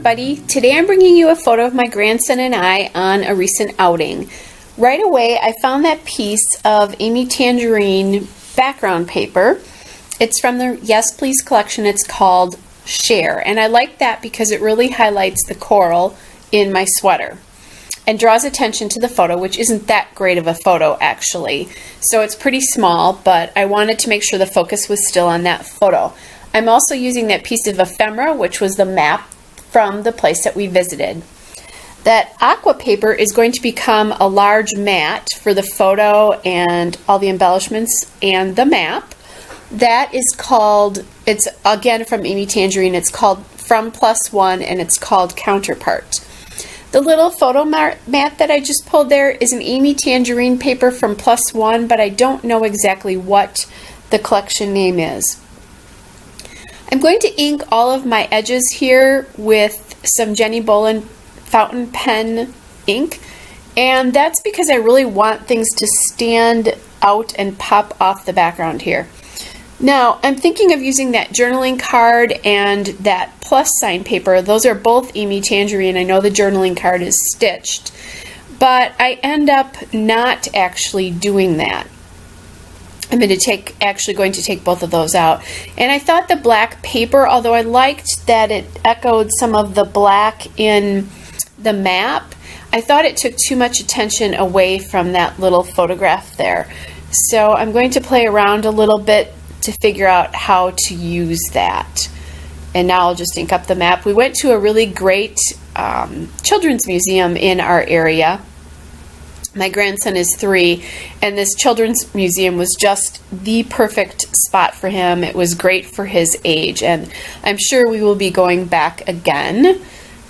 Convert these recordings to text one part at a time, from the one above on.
everybody. Today I'm bringing you a photo of my grandson and I on a recent outing. Right away I found that piece of Amy Tangerine background paper. It's from the Yes Please collection. It's called Share, and I like that because it really highlights the coral in my sweater and draws attention to the photo, which isn't that great of a photo actually. So it's pretty small, but I wanted to make sure the focus was still on that photo. I'm also using that piece of ephemera, which was the map from the place that we visited. That aqua paper is going to become a large mat for the photo and all the embellishments and the map. That is called, it's again from Amy Tangerine, it's called From Plus One, and it's called Counterpart. The little photo mat that I just pulled there is an Amy Tangerine paper from Plus One, but I don't know exactly what the collection name is. I'm going to ink all of my edges here with some Jenny Bolin fountain pen ink, and that's because I really want things to stand out and pop off the background here. Now I'm thinking of using that journaling card and that plus sign paper. Those are both Amy Tangerine. I know the journaling card is stitched, but I end up not actually doing that. I'm actually going to take both of those out. And I thought the black paper, although I liked that it echoed some of the black in the map, I thought it took too much attention away from that little photograph there. So I'm going to play around a little bit to figure out how to use that. And now I'll just ink up the map. We went to a really great children's museum in our area. My grandson is 3, and this children's museum was just the perfect spot for him. It was great for his age, and I'm sure we will be going back again.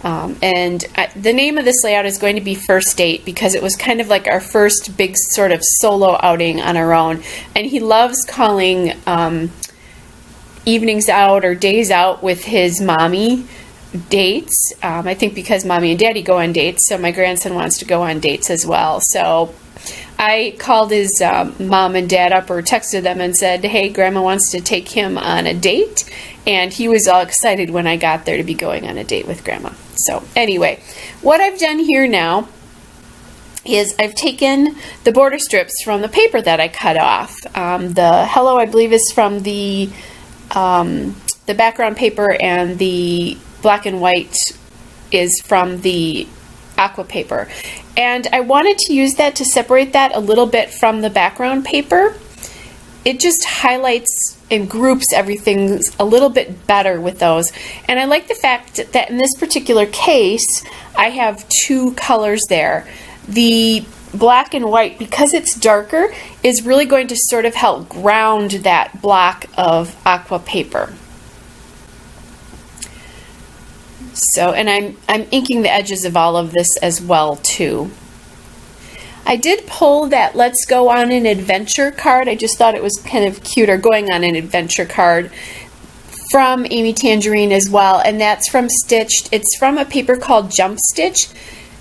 The name of this layout is going to be First Date because it was kind of like our first big sort of solo outing on our own. And he loves calling evenings out or days out with his mommy dates. I think because mommy and daddy go on dates, so my grandson wants to go on dates as well. So I called his mom and dad up or texted them and said, hey, grandma wants to take him on a date. And he was all excited when I got there to be going on a date with grandma. So anyway, what I've done here now is I've taken the border strips from the paper that I cut off. The hello, I believe, is from the background paper, and the black and white is from the aqua paper. And I wanted to use that to separate that a little bit from the background paper. It just highlights and groups everything a little bit better with those. And I like the fact that in this particular case, I have 2 colors there. The black and white, because it's darker, is really going to sort of help ground that block of aqua paper. So, and I'm inking the edges of all of this as well too. I did pull that Let's Go on an Adventure card. I just thought it was kind of cute, or Going on an Adventure card, from Amy Tangerine as well, and that's from Stitched. It's from a paper called Jump Stitch.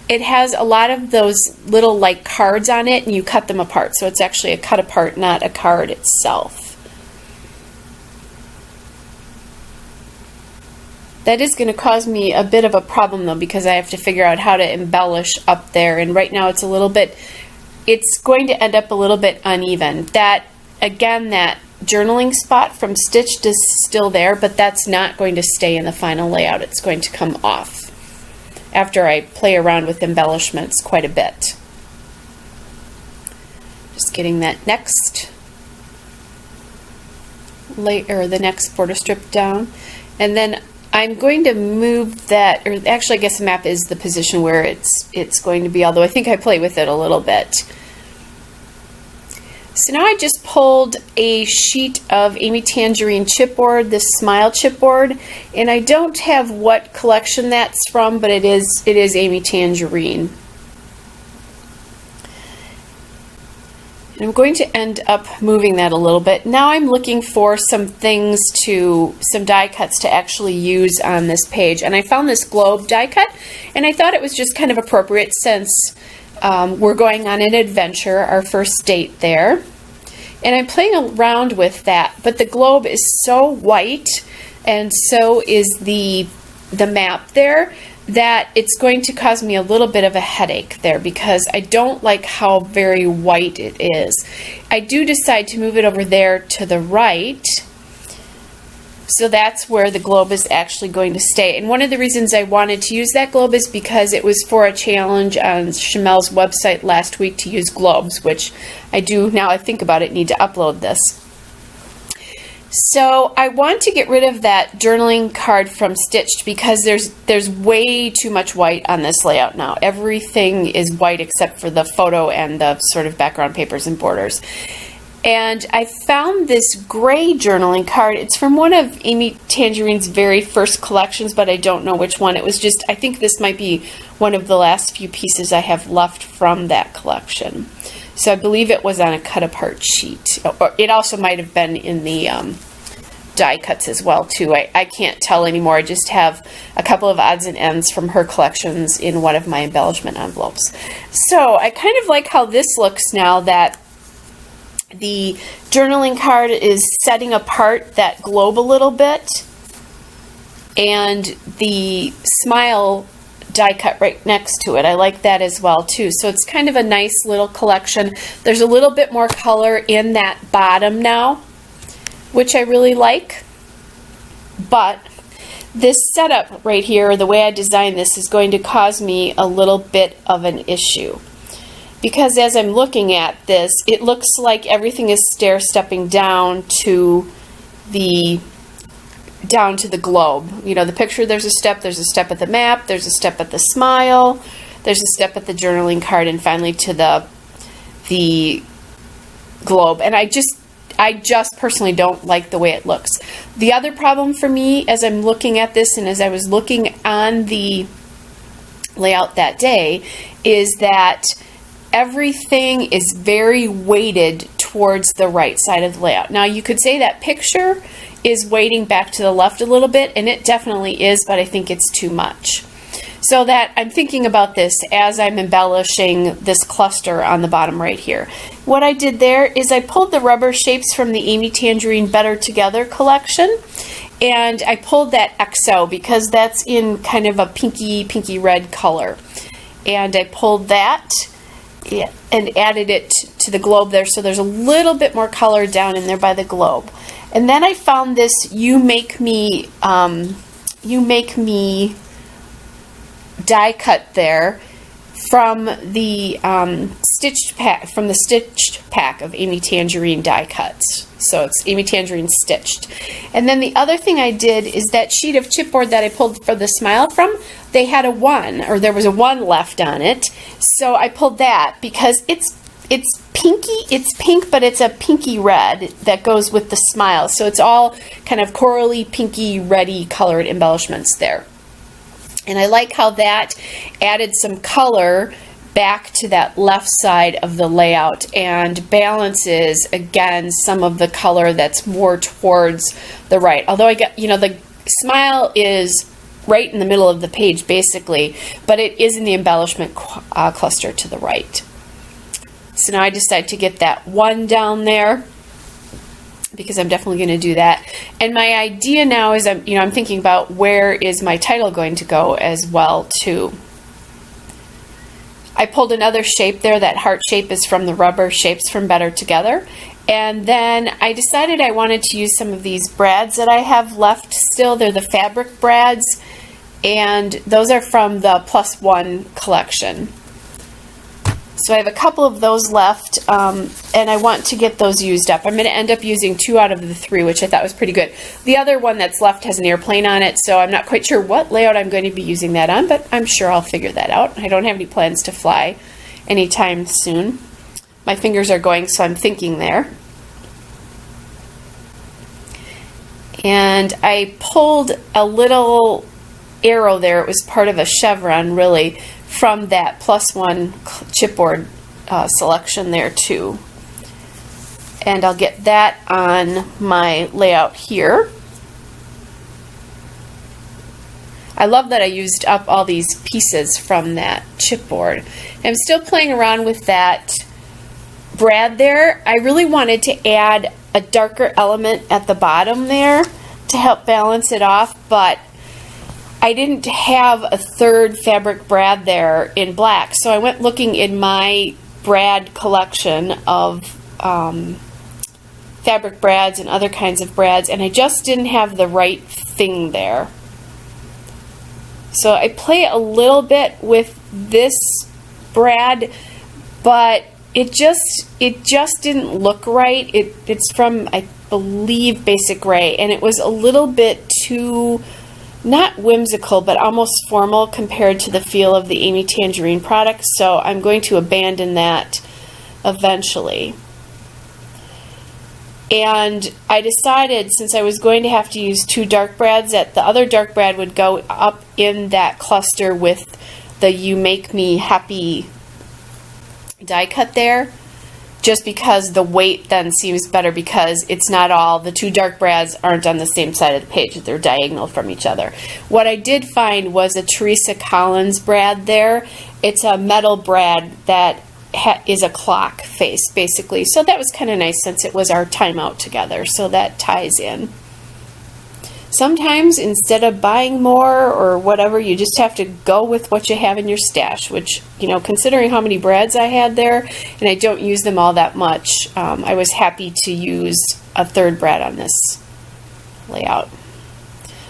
It has a lot of those little like cards on it, and you cut them apart, so it's actually a cut apart, not a card itself. That is going to cause me a bit of a problem though, because I have to figure out how to embellish up there, and right now it's going to end up a little bit uneven. That, again, that journaling spot from Stitched is still there, but that's not going to stay in the final layout. It's going to come off after I play around with embellishments quite a bit. Just getting that next layer, or the next border strip down, and then I'm going to move that, or actually I guess the map is the position where it's going to be, although I think I play with it a little bit. So now I just pulled a sheet of Amy Tangerine chipboard, this Smile chipboard, and I don't have what collection that's from, but it is Amy Tangerine. And I'm going to end up moving that a little bit. Now I'm looking for some die cuts to actually use on this page. And I found this globe die cut, and I thought it was just kind of appropriate since we're going on an adventure, our first date there. And I'm playing around with that, but the globe is so white, and so is the the map there, that it's going to cause me a little bit of a headache there because I don't like how very white it is. I do decide to move it over there to the right, so that's where the globe is actually going to stay. And one of the reasons I wanted to use that globe is because it was for a challenge on Chamel's website last week to use globes, which I do, now I think about it, need to upload this. So I want to get rid of that journaling card from Stitched because there's way too much white on this layout now. Everything is white except for the photo and the sort of background papers and borders. And I found this gray journaling card. It's from one of Amy Tangerine's very first collections, but I don't know which one. It was just, I think this might be one of the last few pieces I have left from that collection. So I believe it was on a cut apart sheet. Or it also might have been in the die cuts as well too. I can't tell anymore. I just have a couple of odds and ends from her collections in one of my embellishment envelopes. So I kind of like how this looks now that the journaling card is setting apart that globe a little bit, and the smile die cut right next to it. I like that as well too. So it's kind of a nice little collection. There's a little bit more color in that bottom now, which I really like. But this setup right here, the way I designed this, is going to cause me a little bit of an issue. Because as I'm looking at this, it looks like everything is stair-stepping down to the globe. You know, the picture, there's a step at the map, there's a step at the smile, there's a step at the journaling card, and finally to the globe. And I just personally don't like the way it looks. The other problem for me as I'm looking at this and as I was looking on the layout that day is that everything is very weighted towards the right side of the layout. Now you could say that picture is weighting back to the left a little bit, and it definitely is, but I think it's too much. So that I'm thinking about this as I'm embellishing this cluster on the bottom right here. What I did there is I pulled the rubber shapes from the Amy Tangerine Better Together collection, and I pulled that XO because that's in kind of a pinky red color. And I pulled that and added it to the globe there, so there's a little bit more color down in there by the globe. And then I found this You Make Me die cut there from the stitched pack of Amy Tangerine die cuts. So it's Amy Tangerine stitched. And then the other thing I did is that sheet of chipboard that I pulled for the smile from, they had a 1, or there was a 1 left on it. So I pulled that because it's pinky, it's pink, but it's a pinky red that goes with the smile. So it's all kind of corally, pinky, reddy colored embellishments there. And I like how that added some color back to that left side of the layout and balances again some of the color that's more towards the right. Although I got, you know, the smile is right in the middle of the page basically, but it is in the embellishment cluster to the right. So now I decided to get that 1 down there because I'm definitely going to do that. And my idea now is I'm thinking about where is my title going to go as well too. I pulled another shape there. That heart shape is from the rubber shapes from Better Together. And then I decided I wanted to use some of these brads that I have left still. They're the fabric brads, and those are from the +1 collection. So I have a couple of those left, and I want to get those used up. I'm going to end up using 2 out of the 3, which I thought was pretty good. The other one that's left has an airplane on it, so I'm not quite sure what layout I'm going to be using that on, but I'm sure I'll figure that out. I don't have any plans to fly anytime soon. My fingers are going, so I'm thinking there. And I pulled a little arrow there. It was part of a chevron, really, from that +1 chipboard selection there too. And I'll get that on my layout here. I love that I used up all these pieces from that chipboard. I'm still playing around with that brad there. I really wanted to add a darker element at the bottom there to help balance it off, but I didn't have a third fabric brad there in black, so I went looking in my brad collection of fabric brads and other kinds of brads, and I just didn't have the right thing there. So I play a little bit with this brad, but it just didn't look right. It's from, I believe, Basic Gray, and it was a little bit too, not whimsical, but almost formal compared to the feel of the Amy Tangerine product, so I'm going to abandon that eventually. And I decided, since I was going to have to use 2 dark brads, that the other dark brad would go up in that cluster with the You Make Me Happy die cut there, just because the weight then seems better, because it's not all, the 2 dark brads aren't on the same side of the page, they're diagonal from each other. What I did find was a Teresa Collins brad there. It's a metal brad that is a clock face, basically. So that was kind of nice, since it was our time out together, so that ties in. Sometimes instead of buying more or whatever, you just have to go with what you have in your stash, which, you know, considering how many brads I had there, and I don't use them all that much, I was happy to use a third brad on this layout.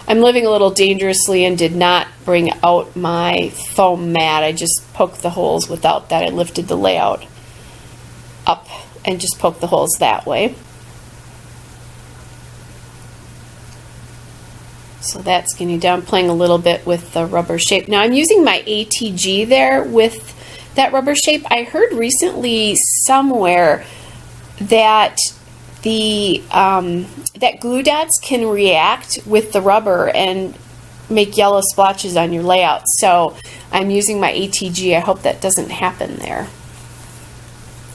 I'm living a little dangerously and did not bring out my foam mat. I just poked the holes without that. I lifted the layout up and just poked the holes that way. So that's getting down, playing a little bit with the rubber shape. Now I'm using my ATG there with that rubber shape. I heard recently somewhere that that glue dots can react with the rubber and make yellow splotches on your layout. So I'm using my ATG. I hope that doesn't happen there.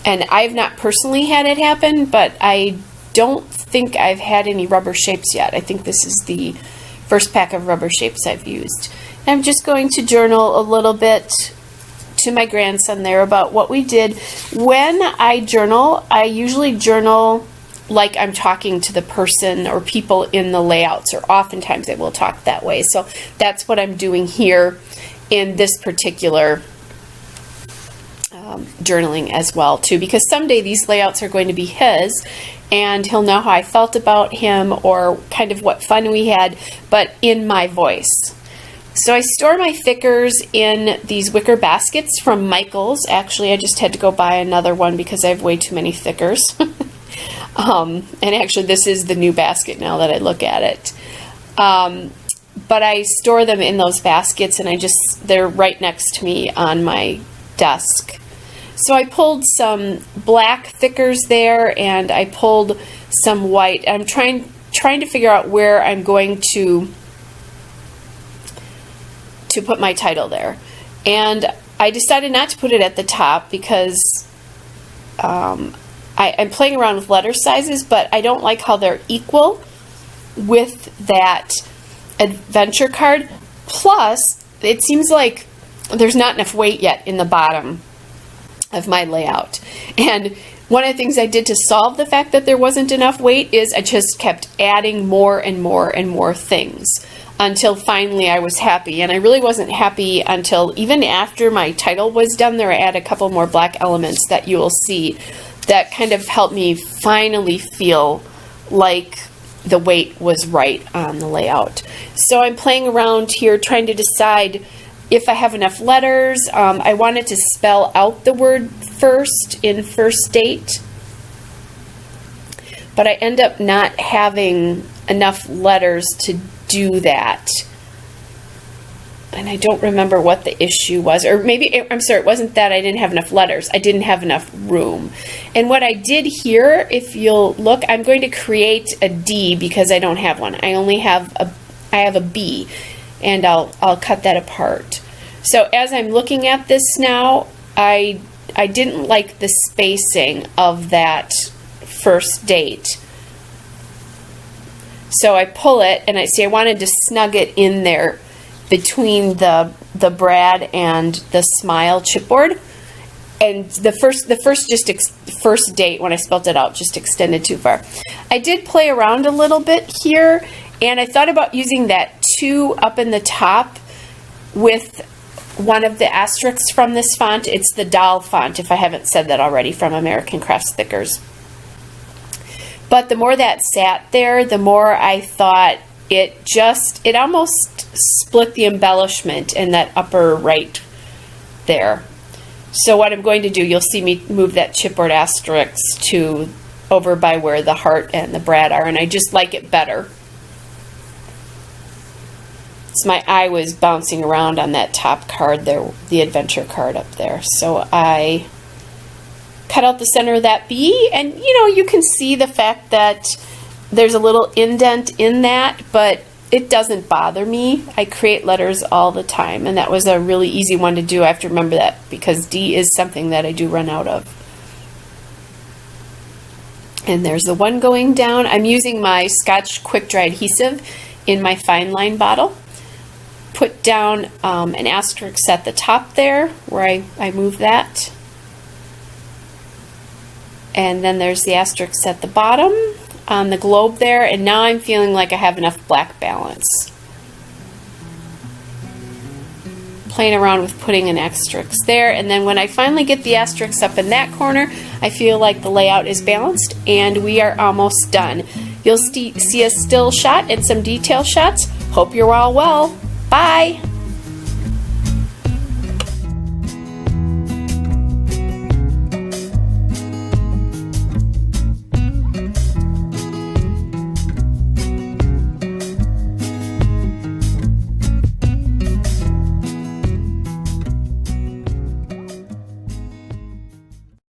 And I've not personally had it happen, but I don't think I've had any rubber shapes yet. I think this is the first pack of rubber shapes I've used. I'm just going to journal a little bit to my grandson there about what we did. When I journal, I usually journal like I'm talking to the person or people in the layouts, or oftentimes I will talk that way. So that's what I'm doing here in this particular journaling as well too, because someday these layouts are going to be his, and he'll know how I felt about him or kind of what fun we had, but in my voice. So I store my thickers in these wicker baskets from Michaels. Actually, I just had to go buy another one because I have way too many thickers. And actually this is the new basket now that I look at it. But I store them in those baskets, and they're right next to me on my desk. So I pulled some black thickers there, and I pulled some white. I'm trying to figure out where I'm going to put my title there. And I decided not to put it at the top because I'm playing around with letter sizes, but I don't like how they're equal with that adventure card. Plus, it seems like there's not enough weight yet in the bottom of my layout. And one of the things I did to solve the fact that there wasn't enough weight is I just kept adding more and more and more things until finally I was happy. And I really wasn't happy until even after my title was done there. I added a couple more black elements that you will see that kind of helped me finally feel like the weight was right on the layout. So I'm playing around here trying to decide if I have enough letters. I wanted to spell out the word first in first date, but I end up not having enough letters to do that. And I don't remember what the issue was, or maybe, I'm sorry, it wasn't that I didn't have enough letters. I didn't have enough room. And what I did here, if you'll look, I'm going to create a D because I don't have one. I have a B, and I'll cut that apart. So as I'm looking at this now, I didn't like the spacing of that first date. So I pull it, and I wanted to snug it in there between the brad and the smile chipboard, and the first date when I spelled it out just extended too far. I did play around a little bit here, And I thought about using that 2 up in the top with one of the asterisks from this font. It's the doll font, if I haven't said that already, from American Crafts Stickers. But the more that sat there, the more I thought it almost split the embellishment in that upper right there. So what I'm going to do, you'll see me move that chipboard asterisk to over by where the heart and the brad are, and I just like it better. So my eye was bouncing around on that top card there, the adventure card up there. So I cut out the center of that B, and you can see the fact that there's a little indent in that, but it doesn't bother me. I create letters all the time, and that was a really easy one to do. I have to remember that because D is something that I do run out of. And there's the one going down. I'm using my Scotch Quick Dry adhesive in my fine line bottle. Put down an asterisk at the top there where I move that. And then there's the asterisk at the bottom on the globe there, and now I'm feeling like I have enough black balance. Playing around with putting an asterisk there, and then when I finally get the asterisk up in that corner, I feel like the layout is balanced and we are almost done. You'll see a still shot and some detail shots. Hope you're all well. Bye!